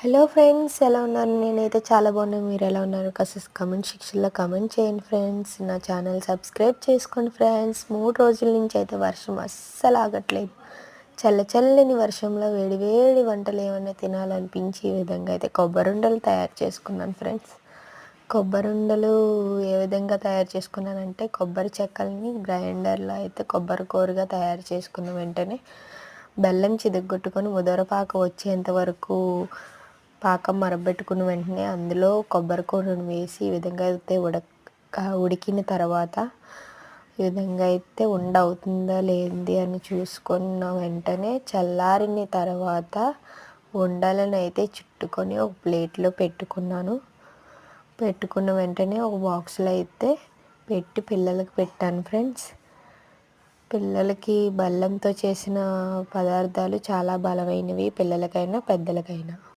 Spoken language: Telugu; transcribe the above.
హలో ఫ్రెండ్స్, ఎలా ఉన్నారు? నేనైతే చాలా బాగున్నాను. మీరు ఎలా ఉన్నారు? కాస్త కామెంట్ సెక్షన్లో కామెంట్ చేయండి ఫ్రెండ్స్. నా ఛానల్ సబ్స్క్రైబ్ చేసుకోండి ఫ్రెండ్స్. 3 రోజుల నుంచి అయితే వర్షం అస్సలు ఆగట్లేదు. చల్లని వర్షంలో వేడి వేడి వంటలు ఏమైనా తినాలనిపించి ఈ విధంగా అయితే కొబ్బరుండలు తయారు చేసుకున్నాను ఫ్రెండ్స్. కొబ్బరుండలు ఏ విధంగా తయారు చేసుకున్నానంటే, కొబ్బరి చెక్కల్ని గ్రైండర్లో అయితే కొబ్బరి కూరగా తయారు చేసుకున్న వెంటనే బెల్లం చితగ్గొట్టుకొని ముదరపాకు వచ్చేంత వరకు పాకం మరగబెట్టుకున్న వెంటనే అందులో కొబ్బరి కూరను వేసి ఈ విధంగా అయితే ఉడికిన తర్వాత ఈ విధంగా అయితే ఉండ అవుతుందా లేనిది అని చూసుకున్న వెంటనే చల్లారిన తర్వాత ఉండలను అయితే చుట్టుకొని ఒక ప్లేట్లో పెట్టుకున్నాను. పెట్టుకున్న వెంటనే ఒక బాక్స్లో అయితే పెట్టి పిల్లలకి పెట్టాను ఫ్రెండ్స్. పిల్లలకి బెల్లంతో చేసిన పదార్థాలు చాలా బలమైనవి, పిల్లలకైనా పెద్దలకైనా.